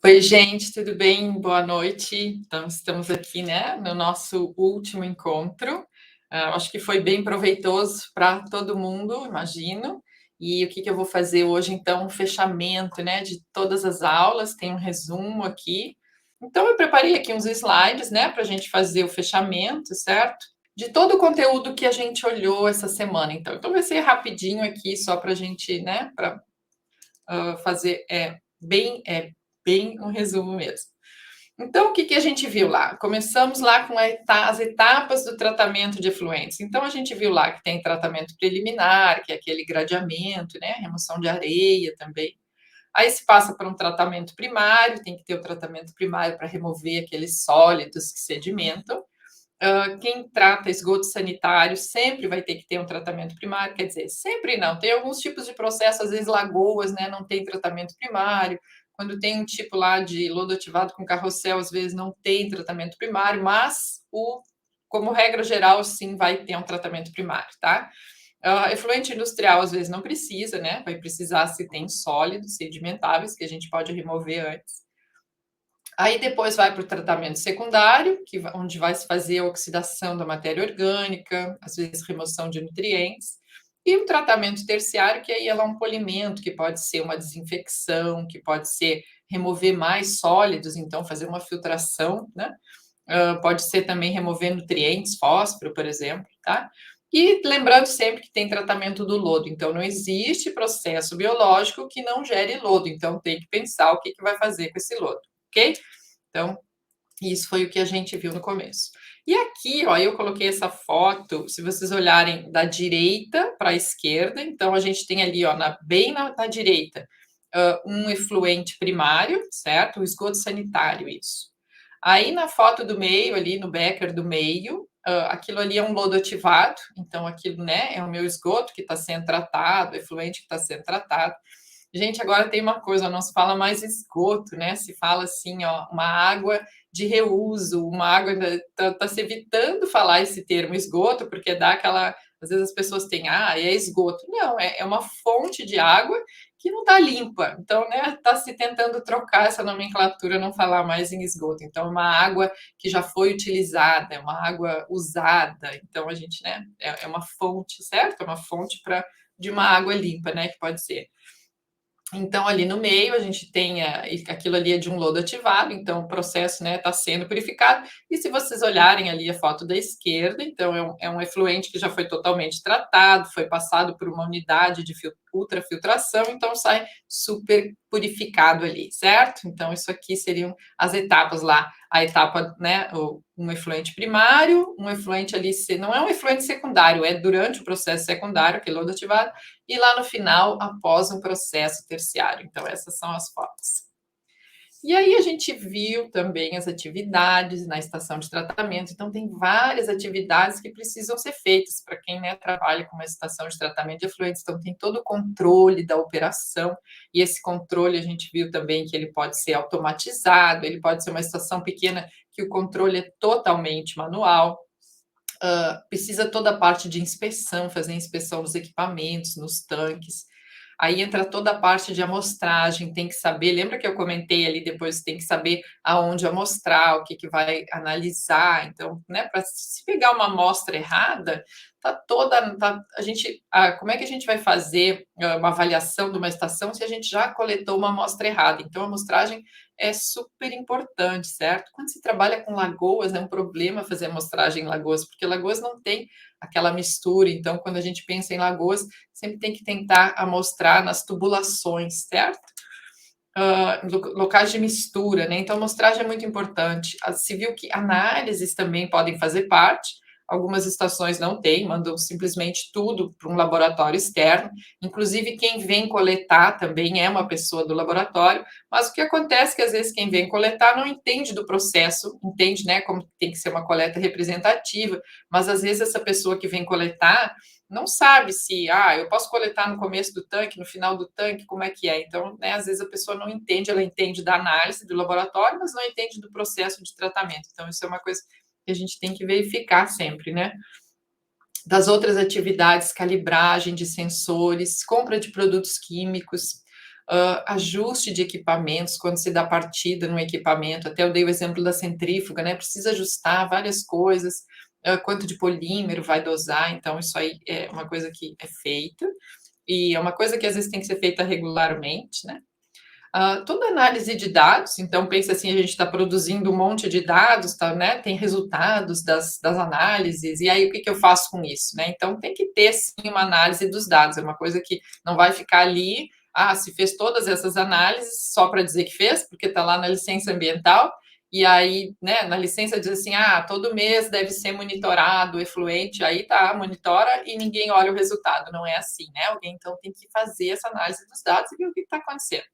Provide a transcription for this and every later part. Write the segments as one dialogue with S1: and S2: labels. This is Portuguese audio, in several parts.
S1: Oi, gente, tudo bem? Boa noite. Então, estamos aqui, né, no nosso último encontro. Acho que foi bem proveitoso para todo mundo, imagino. E o que eu vou fazer hoje, então, um fechamento, né, de todas as aulas, tem um resumo aqui. Então, eu preparei aqui uns slides, né, para a gente fazer o fechamento, certo? De todo o conteúdo que a gente olhou essa semana. Então vai ser rapidinho aqui, só para a gente, né, para fazer bem um resumo mesmo. Então, o que a gente viu lá? Começamos lá com as etapas do tratamento de efluentes. Então, a gente viu lá que tem tratamento preliminar, que é aquele gradeamento, né? Remoção de areia também. Aí se passa para um tratamento primário, tem que ter o tratamento primário para remover aqueles sólidos que sedimentam. Quem trata esgoto sanitário sempre vai ter que ter um tratamento primário, quer dizer, sempre não. Tem alguns tipos de processo, às vezes lagoas, né, não tem tratamento primário. Quando tem um tipo lá de lodo ativado com carrossel, às vezes não tem tratamento primário, mas como regra geral, sim, vai ter um tratamento primário, tá? Efluente industrial, às vezes, não precisa, né? Vai precisar se tem sólidos sedimentáveis, que a gente pode remover antes. Aí depois vai para o tratamento secundário, onde vai se fazer a oxidação da matéria orgânica, às vezes remoção de nutrientes, e o tratamento terciário, que aí é um polimento, que pode ser uma desinfecção, que pode ser remover mais sólidos, então fazer uma filtração, né? Pode ser também remover nutrientes, fósforo, por exemplo, tá? E lembrando sempre que tem tratamento do lodo, então não existe processo biológico que não gere lodo, então tem que pensar o que vai fazer com esse lodo, ok? Então, isso foi o que a gente viu no começo. E aqui, ó, eu coloquei essa foto, se vocês olharem da direita para a esquerda, então a gente tem ali, ó, bem na direita, um efluente primário, certo? O esgoto sanitário, isso. Aí na foto do meio, ali no becker do meio, aquilo ali é um lodo ativado, então aquilo, né, é o meu esgoto que está sendo tratado, efluente que está sendo tratado. Gente, agora tem uma coisa, não se fala mais esgoto, né? Se fala assim, ó, uma água de reuso, uma água. Tá se evitando falar esse termo esgoto, porque dá aquela. Às vezes as pessoas têm, é esgoto. Não, é uma fonte de água que não está limpa. Então, né, está se tentando trocar essa nomenclatura, não falar mais em esgoto. Então, uma água que já foi utilizada, é uma água usada. Então, a gente, né, é uma fonte, certo? É uma fonte de uma água limpa, né, que pode ser. Então, ali no meio, a gente tem aquilo ali é de um lodo ativado, então o processo, né, está sendo purificado. E se vocês olharem ali a foto da esquerda, então é um efluente que já foi totalmente tratado, foi passado por uma unidade de ultrafiltração, então sai super purificado ali, certo? Então, isso aqui seriam as etapas lá. A etapa, né, um efluente primário, um efluente ali, não é um efluente secundário, é durante o processo secundário, que é lodo ativado, e lá no final, após um processo terciário. Então, essas são as fotos. E aí a gente viu também as atividades na estação de tratamento. Então, tem várias atividades que precisam ser feitas para quem, né, trabalha com uma estação de tratamento de efluentes. Então, tem todo o controle da operação, e esse controle a gente viu também que ele pode ser automatizado, ele pode ser uma estação pequena que o controle é totalmente manual. Precisa toda a parte de inspeção, fazer inspeção nos equipamentos, nos tanques. Aí entra toda a parte de amostragem, tem que saber, lembra que eu comentei ali depois, tem que saber aonde amostrar, o que vai analisar. Então, né, para se pegar uma amostra errada, como é que a gente vai fazer uma avaliação de uma estação se a gente já coletou uma amostra errada? Então, a amostragem é super importante, certo? Quando se trabalha com lagoas, é um problema fazer amostragem em lagoas, porque lagoas não tem aquela mistura. Então, quando a gente pensa em lagoas, sempre tem que tentar amostrar nas tubulações, certo? Locais de mistura, né? Então, a amostragem é muito importante. Se viu que análises também podem fazer parte. Algumas estações não têm, mandam simplesmente tudo para um laboratório externo. Inclusive, quem vem coletar também é uma pessoa do laboratório. Mas o que acontece é que, às vezes, quem vem coletar não entende do processo, entende, né, como tem que ser uma coleta representativa. Mas, às vezes, essa pessoa que vem coletar não sabe se, eu posso coletar no começo do tanque, no final do tanque, como é que é. Então, né, às vezes a pessoa não entende, ela entende da análise do laboratório, mas não entende do processo de tratamento. Então, isso é uma coisa que a gente tem que verificar sempre, né? Das outras atividades, calibragem de sensores, compra de produtos químicos, ajuste de equipamentos, quando se dá partida no equipamento, até eu dei o exemplo da centrífuga, né, precisa ajustar várias coisas, quanto de polímero vai dosar, então isso aí é uma coisa que é feita, e é uma coisa que às vezes tem que ser feita regularmente, né. Toda análise de dados, então pensa assim, a gente está produzindo um monte de dados, tá, né, tem resultados das análises, e aí o que, que eu faço com isso? Né? Então tem que ter sim uma análise dos dados, é uma coisa que não vai ficar ali, se fez todas essas análises só para dizer que fez, porque está lá na licença ambiental, e aí, né, na licença diz assim, todo mês deve ser monitorado o efluente, aí tá, monitora e ninguém olha o resultado, não é assim, né? Alguém então tem que fazer essa análise dos dados e ver o que está acontecendo.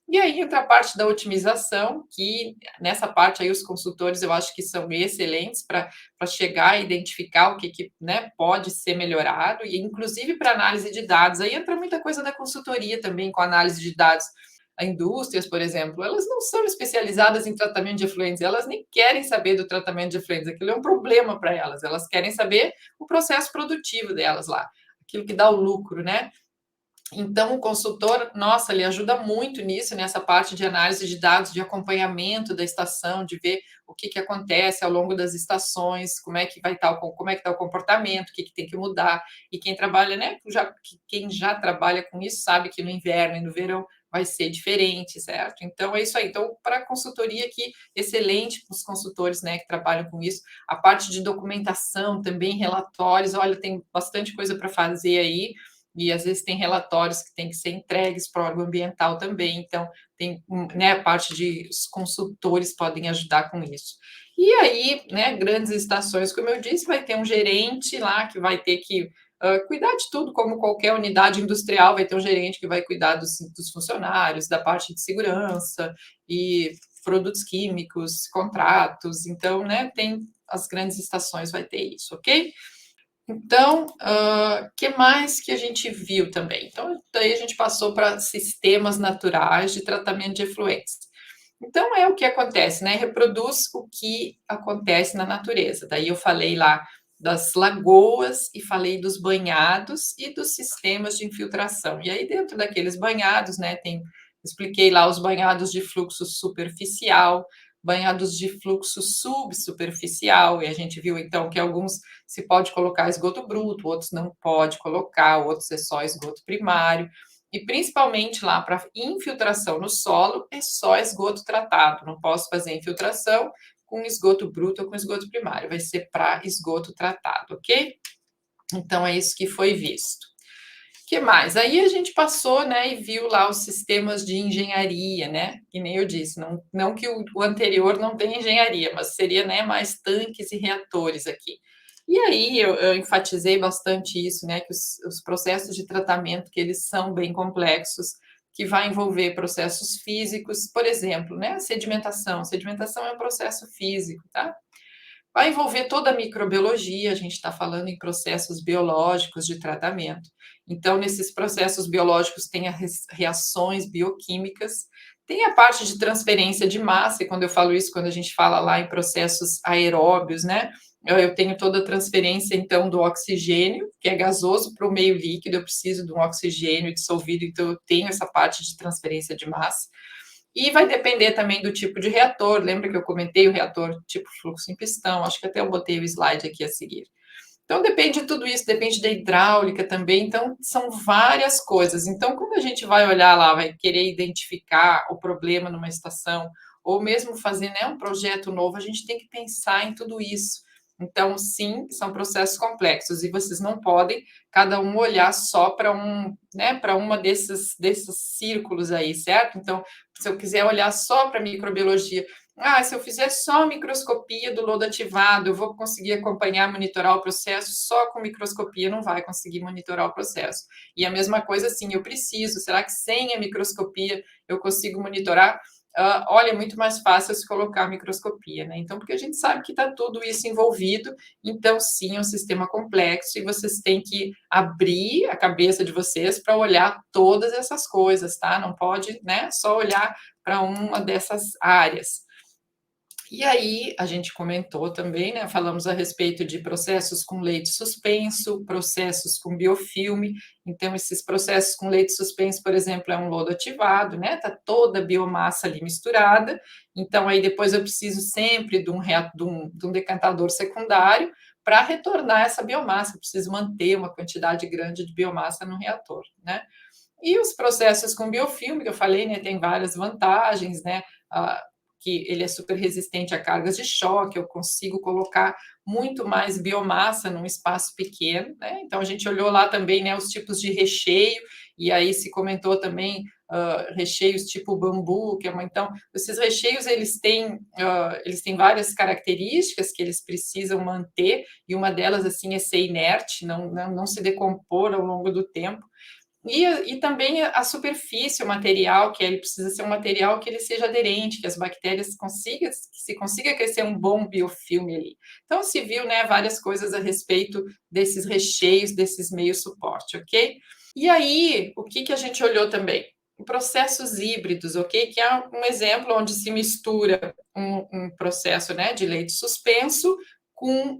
S1: E aí entra a parte da otimização, que nessa parte aí os consultores eu acho que são excelentes para chegar e identificar o que, né, pode ser melhorado, e inclusive para análise de dados. Aí entra muita coisa da consultoria também com análise de dados. As indústrias, por exemplo, elas não são especializadas em tratamento de efluentes, elas nem querem saber do tratamento de efluentes, aquilo é um problema para elas, elas querem saber o processo produtivo delas lá, aquilo que dá o lucro, né? Então, o consultor, nossa, ele ajuda muito nisso, nessa parte de análise de dados, de acompanhamento da estação, de ver o que, que acontece ao longo das estações, como é que vai estar como é que está o comportamento, o que, que tem que mudar. E quem trabalha, né, quem já trabalha com isso sabe que no inverno e no verão vai ser diferente, certo? Então é isso aí. Então, para a consultoria aqui, excelente para os consultores, né, que trabalham com isso. A parte de documentação também, relatórios, olha, tem bastante coisa para fazer aí, e às vezes tem relatórios que têm que ser entregues para o órgão ambiental também, então tem, né, a parte de os consultores podem ajudar com isso. E aí, né, grandes estações, como eu disse, vai ter um gerente lá que vai ter que cuidar de tudo, como qualquer unidade industrial, vai ter um gerente que vai cuidar dos funcionários, da parte de segurança e produtos químicos, contratos, então, né, tem as grandes estações vai ter isso, ok? Então, que mais que a gente viu também? Então, daí a gente passou para sistemas naturais de tratamento de efluentes. Então, é o que acontece, né? Reproduz o que acontece na natureza. Daí eu falei lá das lagoas e falei dos banhados e dos sistemas de infiltração. E aí, dentro daqueles banhados, né, expliquei lá os banhados de fluxo superficial, banhados de fluxo subsuperficial, e a gente viu então que alguns se pode colocar esgoto bruto, outros não pode colocar, outros é só esgoto primário. E principalmente lá para infiltração no solo, é só esgoto tratado. Não posso fazer infiltração com esgoto bruto ou com esgoto primário, vai ser para esgoto tratado, ok? Então é isso que foi visto. O que mais? Aí a gente passou, né, e viu lá os sistemas de engenharia, né? Que nem eu disse, não que o anterior não tenha engenharia, mas seria, né, mais tanques e reatores aqui. E aí eu enfatizei bastante isso, né, que os processos de tratamento, que eles são bem complexos, que vai envolver processos físicos, por exemplo, né, sedimentação. Sedimentação é um processo físico, tá? Vai envolver toda a microbiologia, a gente está falando em processos biológicos de tratamento. Então, nesses processos biológicos, tem as reações bioquímicas, tem a parte de transferência de massa, e quando eu falo isso, quando a gente fala lá em processos aeróbios, né? Eu tenho toda a transferência, então, do oxigênio, que é gasoso, para o meio líquido, eu preciso de um oxigênio dissolvido, então eu tenho essa parte de transferência de massa. E vai depender também do tipo de reator. Lembra que eu comentei o reator tipo fluxo em pistão? Acho que até eu botei o slide aqui a seguir. Então, depende de tudo isso, depende da hidráulica também. Então, são várias coisas. Então, quando a gente vai olhar lá, vai querer identificar o problema numa estação, ou mesmo fazer, né, um projeto novo, a gente tem que pensar em tudo isso. Então, sim, são processos complexos e vocês não podem cada um olhar só para né, para uma desses círculos aí, certo? Então, se eu quiser olhar só para microbiologia, se eu fizer só microscopia do lodo ativado, eu vou conseguir acompanhar, monitorar o processo só com microscopia, não vai conseguir monitorar o processo. E a mesma coisa, assim, eu preciso, será que sem a microscopia eu consigo monitorar? Olha, é muito mais fácil se colocar a microscopia, né? Então, porque a gente sabe que está tudo isso envolvido, então, sim, é um sistema complexo e vocês têm que abrir a cabeça de vocês para olhar todas essas coisas, tá? Não pode, né, só olhar para uma dessas áreas. E aí, a gente comentou também, né, falamos a respeito de processos com leite suspenso, processos com biofilme. Então, esses processos com leite suspenso, por exemplo, é um lodo ativado, né, tá toda a biomassa ali misturada. Então, aí depois eu preciso sempre de um decantador secundário para retornar essa biomassa. Eu preciso manter uma quantidade grande de biomassa no reator, né? E os processos com biofilme, que eu falei, né, tem várias vantagens, né, que ele é super resistente a cargas de choque, eu consigo colocar muito mais biomassa num espaço pequeno, né? Então a gente olhou lá também, né, os tipos de recheio, e aí se comentou também recheios tipo bambu, que é uma, então esses recheios eles têm várias características que eles precisam manter, e uma delas assim é ser inerte, não se decompor ao longo do tempo. E também a superfície, o material, que ele precisa ser um material que ele seja aderente, que as bactérias consigam, que se consiga crescer um bom biofilme ali. Então, se viu, né, várias coisas a respeito desses recheios, desses meios suporte, ok? E aí, o que a gente olhou também? Processos híbridos, ok? Que é um exemplo onde se mistura um processo, né, de leite suspenso com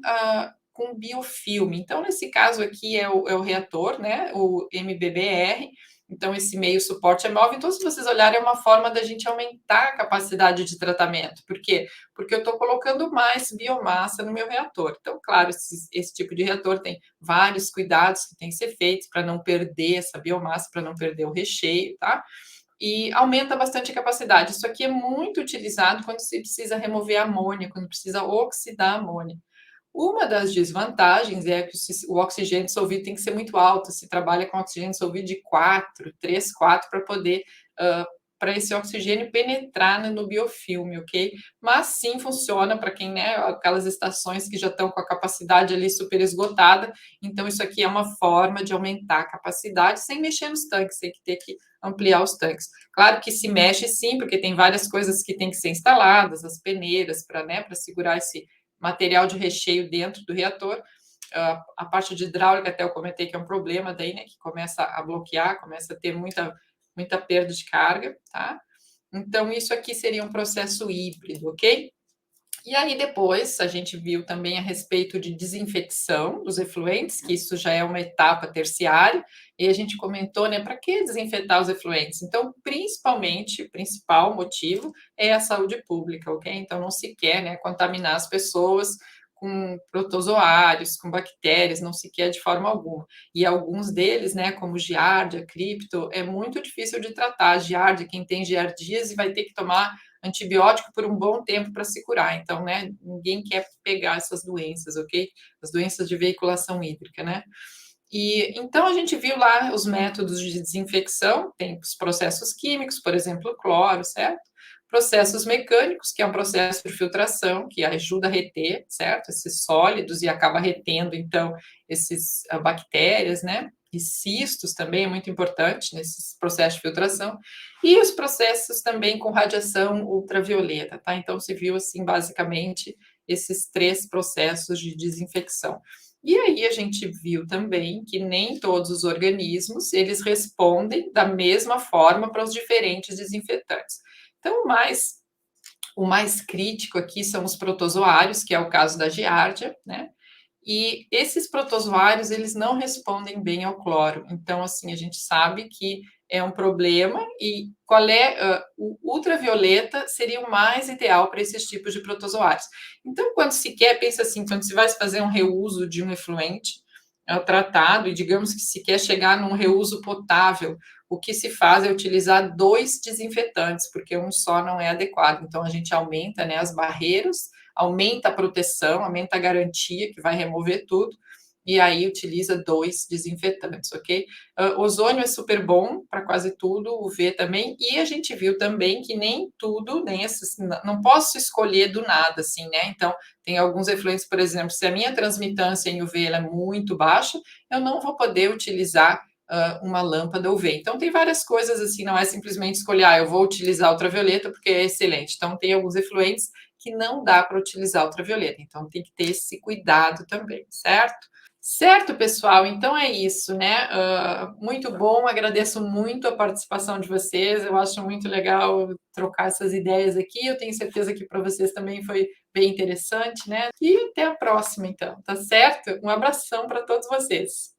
S1: biofilme. Então, nesse caso aqui é o reator, né, o MBBR. Então, esse meio suporte é móvel. Então, se vocês olharem, é uma forma da gente aumentar a capacidade de tratamento. Por quê? Porque eu estou colocando mais biomassa no meu reator. Então, claro, esse tipo de reator tem vários cuidados que têm que ser feitos para não perder essa biomassa, para não perder o recheio, tá? E aumenta bastante a capacidade. Isso aqui é muito utilizado quando se precisa remover amônia, quando precisa oxidar amônia. Uma das desvantagens é que o oxigênio dissolvido tem que ser muito alto, se trabalha com oxigênio dissolvido de 4, 3, 4, para poder, para esse oxigênio penetrar no biofilme, ok? Mas sim funciona para quem, né, aquelas estações que já estão com a capacidade ali super esgotada, então isso aqui é uma forma de aumentar a capacidade sem mexer nos tanques, sem ter que ampliar os tanques. Claro que se mexe sim, porque tem várias coisas que têm que ser instaladas, as peneiras para, né, para segurar esse material de recheio dentro do reator. A parte de hidráulica, até eu comentei que é um problema daí, né, que começa a bloquear, começa a ter muita perda de carga, tá? Então, isso aqui seria um processo híbrido, ok? E aí depois a gente viu também a respeito de desinfecção dos efluentes, que isso já é uma etapa terciária, e a gente comentou, né, para que desinfetar os efluentes? Então, principalmente, o principal motivo é a saúde pública, ok? Então, não se quer, né, contaminar as pessoas com protozoários, com bactérias, não se quer de forma alguma. E alguns deles, né, como giardia, cripto, é muito difícil de tratar. Giardia, quem tem giardíase vai ter que tomar antibiótico por um bom tempo para se curar. Então, né, ninguém quer pegar essas doenças, ok? As doenças de veiculação hídrica, né? E então a gente viu lá os métodos de desinfecção, tem os processos químicos, por exemplo, o cloro, certo? Processos mecânicos, que é um processo de filtração que ajuda a reter, certo? Esses sólidos e acaba retendo, então, esses bactérias, né? E cistos também é muito importante nesses processos de filtração. E os processos também com radiação ultravioleta, tá? Então, se viu, assim, basicamente, esses três processos de desinfecção. E aí a gente viu também que nem todos os organismos, eles respondem da mesma forma para os diferentes desinfetantes. Então, o mais crítico aqui são os protozoários, que é o caso da giardia, né? E esses protozoários, eles não respondem bem ao cloro. Então, assim, a gente sabe que é um problema e qual é o ultravioleta seria o mais ideal para esses tipos de protozoários. Então, quando se quer, pensa assim, quando se vai fazer um reuso de um efluente tratado e digamos que se quer chegar num reuso potável, o que se faz é utilizar 2 desinfetantes, porque um só não é adequado. Então, a gente aumenta, né, as barreiras, aumenta a proteção, aumenta a garantia que vai remover tudo, e aí utiliza 2 desinfetantes, ok? Ozônio é super bom para quase tudo, o UV também, e a gente viu também que nem tudo, nem esses, não posso escolher do nada, assim, né? Então, tem alguns efluentes, por exemplo, se a minha transmitância em UV ela é muito baixa, eu não vou poder utilizar uma lâmpada UV. Então, tem várias coisas assim, não é simplesmente escolher, eu vou utilizar ultravioleta porque é excelente. Então, tem alguns efluentes que não dá para utilizar ultravioleta. Então, tem que ter esse cuidado também, certo? Certo, pessoal, então é isso, né, muito bom, agradeço muito a participação de vocês, eu acho muito legal trocar essas ideias aqui, eu tenho certeza que para vocês também foi bem interessante, né, e até a próxima então, tá certo? Um abração para todos vocês.